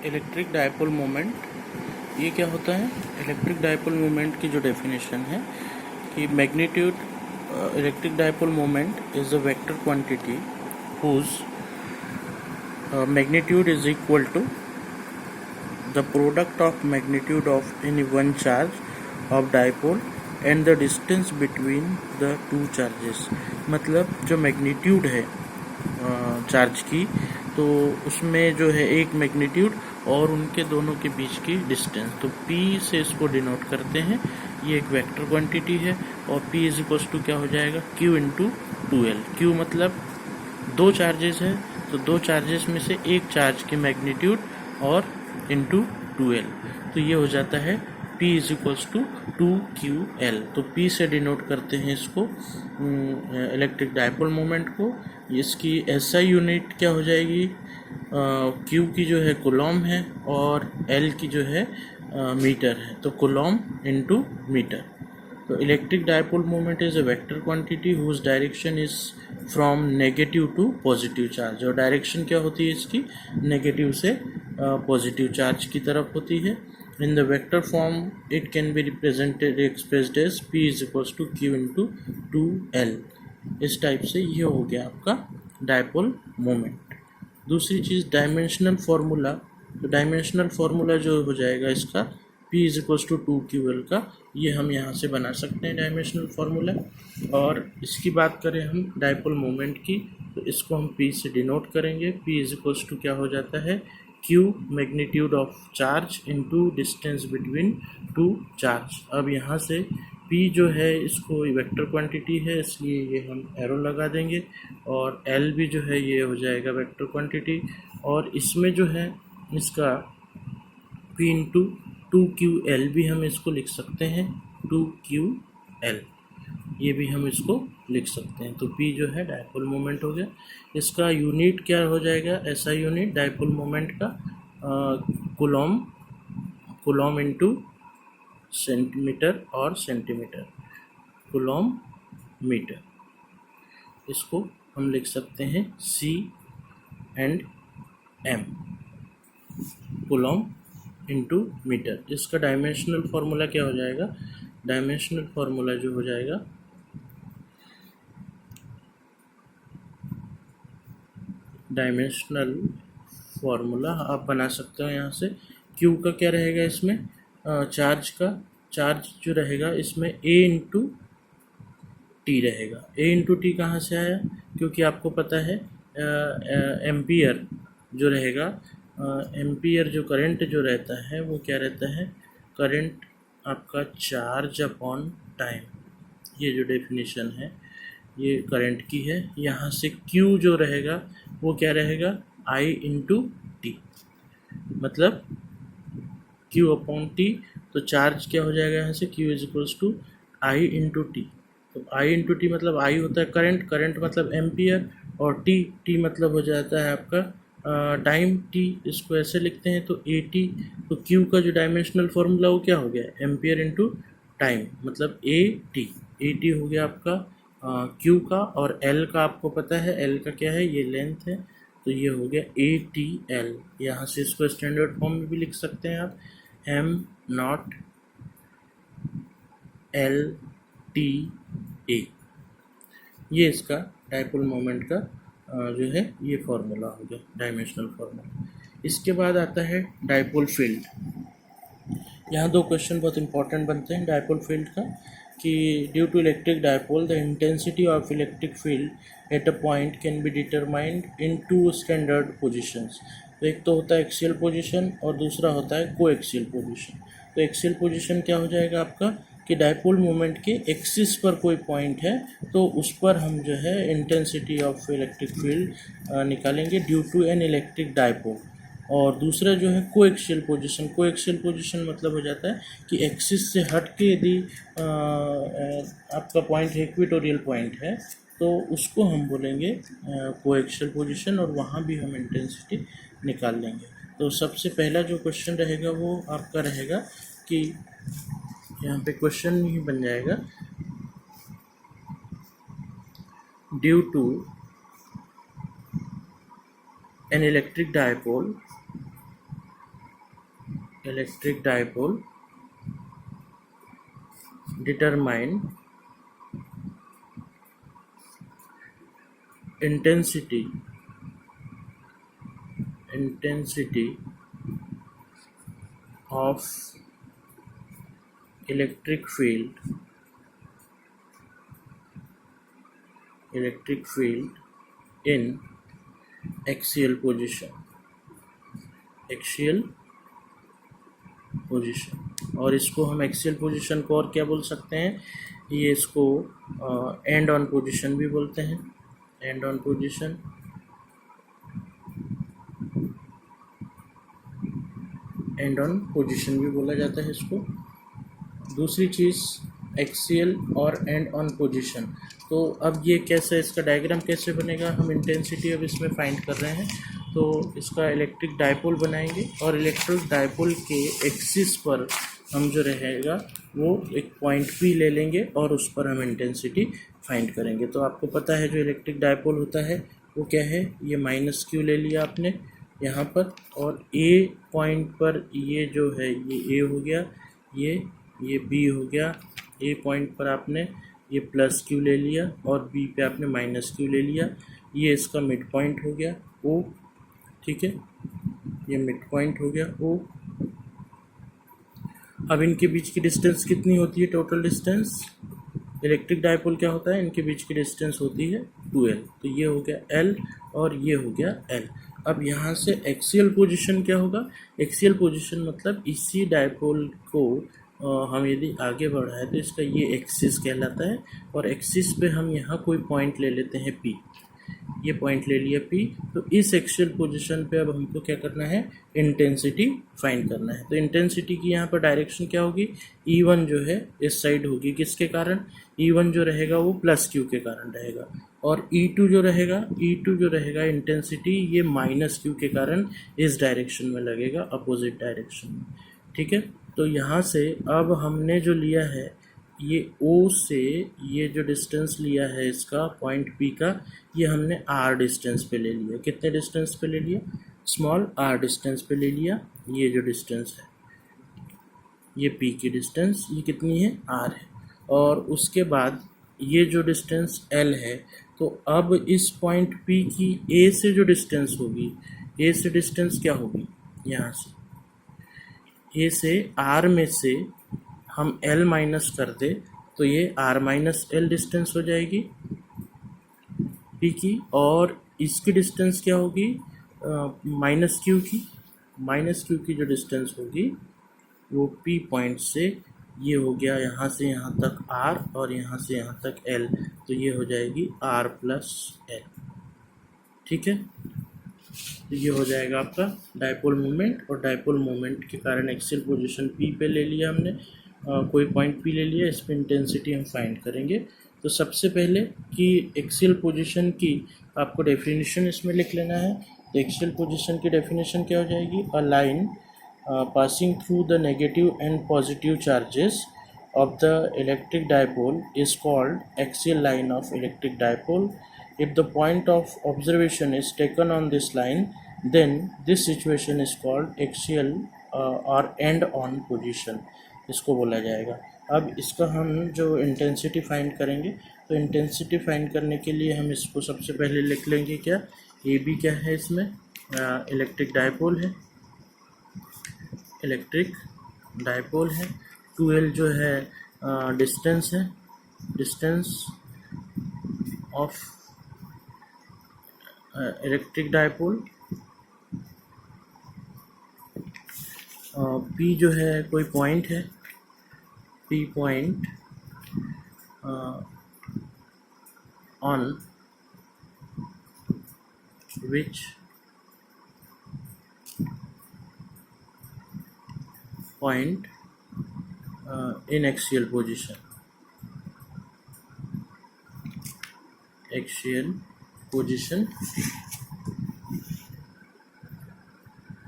Electric dipole moment ये क्या होता है? इलेक्ट्रिक डायपोल मोमेंट की जो डेफिनेशन है कि magnitude electric dipole moment is a vector quantity whose magnitude is equal to the product of magnitude of any one charge of dipole and the distance between the two charges। मतलब जो magnitude है charge की, तो उसमें जो है एक magnitude और उनके दोनों के बीच की डिस्टेंस, तो P से इसको डिनोट करते हैं। ये एक वेक्टर क्वांटिटी है और P इज इक्वल्स टू क्या हो जाएगा? Q into 2L। Q मतलब दो चार्जेस है, तो दो चार्जेस में से एक चार्ज की मैग्नीट्यूड और इंटू 2L, तो ये हो जाता है P is equals to 2QL। तो P से डिनोट करते हैं इसको इलेक्ट्रिक डायपोल मोमेंट को। इसकी SI यूनिट क्या हो जाएगी? Q की जो है कूलॉम है और L की जो है मीटर है, तो कूलॉम इंटू मीटर। तो electric dipole moment is a vector quantity whose direction is from negative to positive charge. और डायरेक्शन क्या होती है इसकी? नेगेटिव से पॉजिटिव चार्ज की तरफ होती है। In the vector form it can be represented expressed as P is equals to Q into 2L। इस टाइप से ये हो गया आपका डायपोल मोमेंट। दूसरी चीज़ डायमेंशनल फार्मूला। तो डायमेंशनल फार्मूला जो हो जाएगा इसका P is equals to 2QL का, ये हम यहाँ से बना सकते हैं डायमेंशनल फार्मूला। और इसकी बात करें हम डायपोल मोमेंट की, तो इसको हम P से डिनोट करेंगे। P इज इक्वल्स टू क्या हो जाता है? Q magnitude of charge into distance between two charge. अब यहाँ से P जो है इसको वेक्टर क्वांटिटी है, इसलिए ये हम एरो लगा देंगे, और L भी जो है ये हो जाएगा वेक्टर क्वांटिटी, और इसमें जो है इसका P इंटू 2QL भी हम इसको लिख सकते हैं। 2QL ये भी हम इसको लिख सकते हैं। तो P जो है डायपोल मोमेंट हो गया। इसका यूनिट क्या हो जाएगा? SI यूनिट डायपोल मोमेंट का कूलॉम, कूलॉम इंटू सेंटीमीटर और सेंटीमीटर, कूलॉम मीटर। इसको हम लिख सकते हैं C and M, coulomb into metre. इसका डायमेंशनल फार्मूला क्या हो जाएगा? डायमेंशनल फार्मूला जो हो जाएगा डायमेंशनल फार्मूला आप बना सकते हो यहाँ से। Q का क्या रहेगा इसमें? चार्ज का, चार्ज जो रहेगा इसमें A इंटू टी रहेगा। A इंटू टी कहाँ से आया? क्योंकि आपको पता है एम्पियर जो रहेगा, एम्पियर जो करंट जो रहता है वो क्या रहता है? करंट आपका चार्ज अपॉन टाइम। ये जो डेफिनेशन है ये करंट की है। यहाँ से Q जो रहेगा वो क्या रहेगा? I इंटू टी, मतलब Q अपॉन टी। तो चार्ज क्या हो जाएगा यहाँ से? Q is equals to I into T. तो I इंटू टी मतलब I होता है करंट, करंट मतलब एम्पियर, और टी मतलब हो जाता है आपका टाइम T। इसको ऐसे लिखते हैं तो AT। तो Q का जो डायमेंशनल फार्मूला वो क्या हो गया? एम्पियर इंटू टाइम, मतलब AT हो गया आपका Q का। और L का आपको पता है, L का क्या है? ये लेंथ है, तो ये हो गया ATL। यहाँ से इसको स्टैंडर्ड फॉर्म में भी लिख सकते हैं आप, M0 LTA। ये इसका डायपोल मोमेंट का जो है ये फार्मूला हो गया, डायमेंशनल फार्मूला। इसके बाद आता है डायपोल फील्ड। यहाँ दो क्वेश्चन बहुत इंपॉर्टेंट बनते हैं डायपोल फील्ड का, कि due to electric dipole the intensity of electric field at a point can be determined in two standard positions. तो एक तो होता है एक्सियल पोजिशन और दूसरा होता है को एक्सियल पोजिशन। तो एक्सियल पोजिशन क्या हो जाएगा आपका? कि डायपोल मोमेंट के एक्सिस पर कोई पॉइंट है, तो उस पर हम जो है इंटेंसिटी ऑफ इलेक्ट्रिक फील्ड निकालेंगे due to an electric dipole. और दूसरा जो है कोएक्सियल पोजीशन। कोएक्सियल पोजीशन मतलब हो जाता है कि एक्सिस से हट के यदि आपका पॉइंट है, इक्वेटोरियल पॉइंट है, तो उसको हम बोलेंगे कोएक्सियल पोजीशन, और वहाँ भी हम इंटेंसिटी निकाल लेंगे। तो सबसे पहला जो क्वेश्चन रहेगा वो आपका रहेगा कि यहाँ पे क्वेश्चन ही बन जाएगा, due to an electric dipole electric dipole determine intensity of electric field in axial position और इसको हम एक्सियल पोजीशन को और क्या बोल सकते हैं, ये इसको एंड ऑन पोजीशन भी बोलते हैं, एंड ऑन पोजीशन भी बोला जाता है इसको। दूसरी चीज़ एक्सियल और एंड ऑन पोजीशन। तो अब ये कैसे, इसका डायग्राम कैसे बनेगा, हम इंटेंसिटी अब इसमें फाइंड कर रहे हैं। तो इसका इलेक्ट्रिक डायपोल बनाएंगे और इलेक्ट्रिक डायपोल के एक्सिस पर हम जो रहेगा वो एक पॉइंट P ले लेंगे और उस पर हम इंटेंसिटी फाइंड करेंगे। तो आपको पता है जो इलेक्ट्रिक डायपोल होता है वो क्या है, ये -q ले लिया आपने यहाँ पर, और A पॉइंट पर ये जो है ये A हो गया, ये B हो गया। A पॉइंट पर आपने ये +q ले लिया और B पे आपने -q ले लिया। ये इसका मिड पॉइंट हो गया O, ठीक है, ये मिड पॉइंट हो गया O। अब इनके बीच की डिस्टेंस कितनी होती है, टोटल डिस्टेंस, इलेक्ट्रिक डायपोल क्या होता है, इनके बीच की डिस्टेंस होती है 2L। तो ये हो गया L और ये हो गया L। अब यहाँ से एक्सियल पोजीशन क्या होगा, एक्सियल पोजीशन मतलब इसी डायपोल को हम यदि आगे बढ़ाएं तो इसका ये एक्सिस कहलाता है, और एक्सिस पे हम यहाँ कोई पॉइंट ले लेते हैं P, ये पॉइंट ले लिया P। तो इस एक्सियल पोजीशन पे अब हमको क्या करना है, इंटेंसिटी फाइंड करना है। तो इंटेंसिटी की यहाँ पर डायरेक्शन क्या होगी, E1 जो है इस साइड होगी, किसके कारण, E1 जो रहेगा वो +q के कारण रहेगा, और E2 जो रहेगा इंटेंसिटी ये -q के कारण इस डायरेक्शन में लगेगा, अपोजिट डायरेक्शन में, ठीक है। तो यहाँ से अब हमने जो लिया है ये O से ये जो डिस्टेंस लिया है इसका पॉइंट P का, ये हमने R डिस्टेंस पे ले लिया। कितने डिस्टेंस पे ले लिया, स्मॉल r डिस्टेंस पे ले लिया। ये जो डिस्टेंस है ये P की डिस्टेंस ये कितनी है, R है, और उसके बाद ये जो डिस्टेंस L है। तो अब इस पॉइंट P की A से जो डिस्टेंस होगी, A से डिस्टेंस क्या होगी, यहाँ से A से R में से हम L माइनस कर दे तो ये R-L डिस्टेंस हो जाएगी P की, और इसकी डिस्टेंस क्या होगी, -q की जो डिस्टेंस होगी वो P पॉइंट से ये हो गया यहाँ से यहाँ तक R और यहाँ से यहाँ तक L, तो ये हो जाएगी R+L, ठीक है। तो ये हो जाएगा आपका डायपोल मोमेंट, और डायपोल मोमेंट के कारण एक्सियल पोजीशन P पे ले लिया हमने, कोई पॉइंट P ले लिया, इस पर इंटेंसिटी हम फाइंड करेंगे। तो सबसे पहले कि एक्सियल पोजीशन की आपको डेफिनेशन इसमें लिख लेना है। तो एक्सियल पोजीशन की डेफिनेशन क्या हो जाएगी, a line passing through the negative and positive charges of the electric dipole is called axial line of electric dipole. If the point of observation is taken on this line, then this situation is called axial or end on position, इसको बोला जाएगा। अब इसका हम जो intensity find करेंगे, तो intensity find करने के लिए हम इसको सबसे पहले लिख लेंगे क्या, ए बी क्या है इसमें, इलेक्ट्रिक डायपोल है, इलेक्ट्रिक डायपोल है, 2L जो है डिस्टेंस है, distance of electric dipole, P जो है कोई पॉइंट है, P point on which point in axial position, axial position